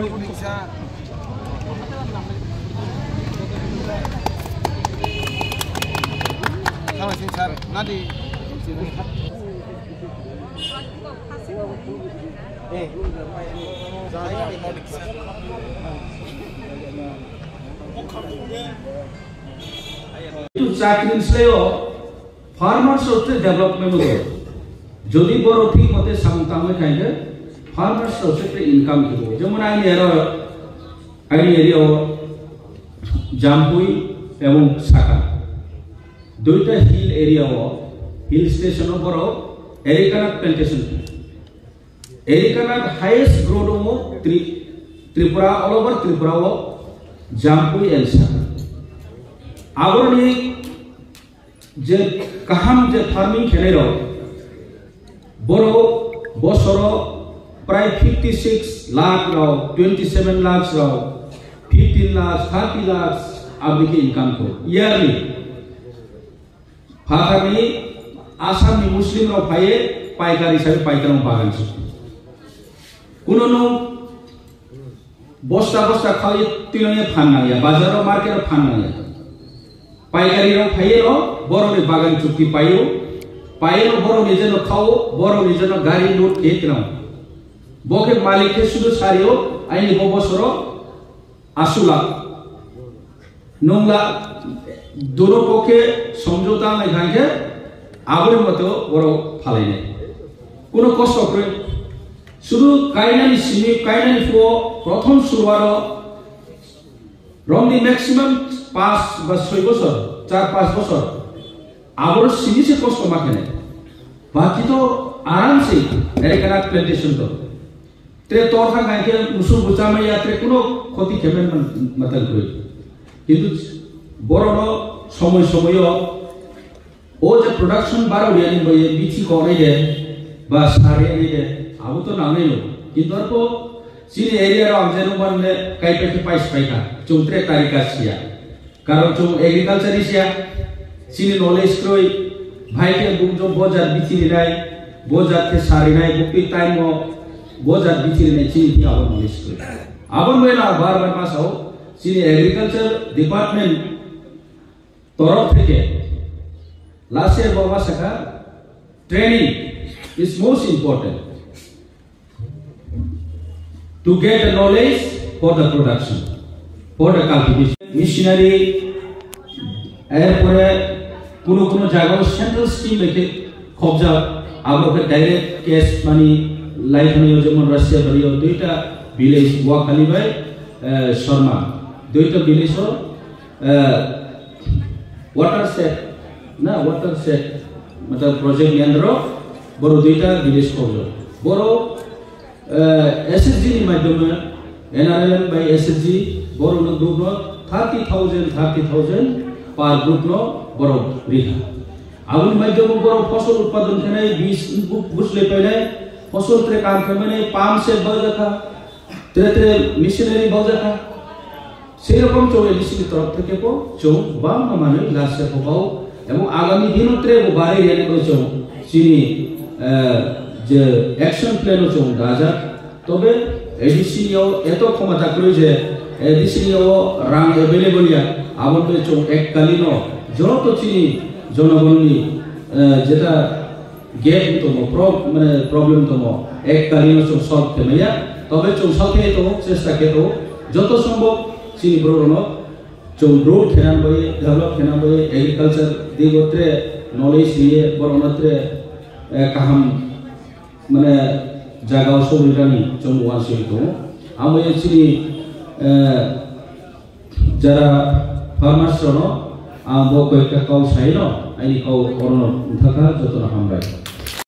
itu চাকরি সেও farmers হচ্ছে ডেভেলপমেন্ট হবে যদি বড় ঠিক মতে সামতামে খাইলে ফার্মার্স হচ্ছে ইনকাম দিব যেমন আইনি এরিয়া জামপুই এবং সাকা দুইটা হিল এরিয়া হিল স্টেশন বড় arecanut plantation arecanut highest growth Tripura all over Tripura Jampui and সাকা আগরনি যে কাহাম যে ফার্মিং খেলের বড় বছর প্রায় 56 লাখ 27 লাখ 15 লাখ 30 লাখ আপনি ইনকাম কর ইয়ারলি ফাতানি আসামনি মুসলিম ফাইয়ে পাইকারি হিসাবে পাইকারি বাগান কোনো বস্তা বস্তা খাওয়াই তিনয়ে ফান্নাইয়া বাজারও মার্কেটও ফান্নাইয়া পাইকারি ফাইয়ে বড় বাগান চুক্তি পাইও পাইও বড় নিজের খাও বড় নিজের গাড়ি লোড খেয়ে কেন বকে মালিককে শুধু সারিও আইনি বছর 80 লাখ নোংলা দুটো পক্ষে সমঝোতা লেখাকে আগের মতো বড় ফালাই নেই কোনো কষ্ট করে শুধু কাইনানি সিমি কাইনানি ফো প্রথম শুরুয়ার রংনি ম্যাক্সিমাম 5 বা 6 বছর 4-5 বছর আবার সিমিসে কষ্ট মাখে নেই বাকি তো আরামসে এরিকানাট প্ল্যান্টেশন তো তে তরফা গাইকে মুসুর বুচামে ইয়াত্রে কোনো ক্ষতি খেবেন মাতাল করে কিন্তু বড় সময় সময় ও যে প্রোডাকশন বারো ইয়ানি বয়ে বিচি করে দে বা সারে আনি দে আবু তো নামেই নো কিন্তু আর তো চিনি এরিয়ার আমজেনো মানে কাইপেকে পাইস পাইকা 34 তারিখ আসিয়া কারণ চুম এগ্রিকালচার ইসিয়া চিনি নলেজ কই ভাইকে বুকজো বজার বিচি নাই বজারকে সারে নাই বুকি টাইম বজার বিচি নাই চিনি কি আবার নলেজ কই আবার মেলা বারবার মাসাও চিনি এগ্রিকালচার ডিপার্টমেন্ট তরফ থেকে লাস্ট ইয়ার বাবা শাখা training is most important to get the knowledge for the production for the cultivation missionary এরপরে কোনো জায়গায় সেন্ট্রাল স্কিম রেখে খবজা আবার ডাইরেক্ট ক্যাশ মানি লাইফ নিয়ে যেমন রাশিয়া বাড়িও দুইটা ভিলেজ ওয়াখালি ভাই শর্মা দুইটা ভিলেজ वाटर सेट ना वाटर सेट मतलब प्रोजेक्ट के अंदर बड़ो दुईटा विलेज खोलो बड़ो एसएसजी नि माध्यम एनआरएलएम बाय एसएसजी बड़ो न ग्रुप न 30,000 पर ग्रुप न बड़ो रिहा आउन माध्यम बड़ो फसल उत्पादन खेने 20 बुसले पहले फसल त्रे काम खेने पाम से बजा था त्रे मिशनरी बजा था সেরকম চৌরাশি তরফ থেকে কো চৌ বাম মানে লাস্টে পাও এবং আগামী দিনত্রে বারে এনে কো চৌ চিনি যে অ্যাকশন প্ল্যানও চৌ রাজা তবে এডিসিও এত ক্ষমতা করে যে এডিসিও রাং अवेलेबल আবতে চৌ এককালীন যত চিনি জনগণনি যেটা গেট তো মানে প্রবলেম তো এককালীন চৌ সলভ কেমাইয়া তবে চৌ সাথে তো চেষ্টা কেতো যত সম্ভব চিনি ব্রোনো চৌ রোড খেনান বই ডেভেলপ খেনান বই এগ্রিকালচার দিগত্রে নলেজ নিয়ে বরণত্রে কাহাম মানে জায়গা সুবিধানি চৌ ওয়াসি তো আমি চিনি যারা ফার্মার্স রনো আম বকো একটা কল সাইনো আইনি কল করনো থাকা যত হামরাই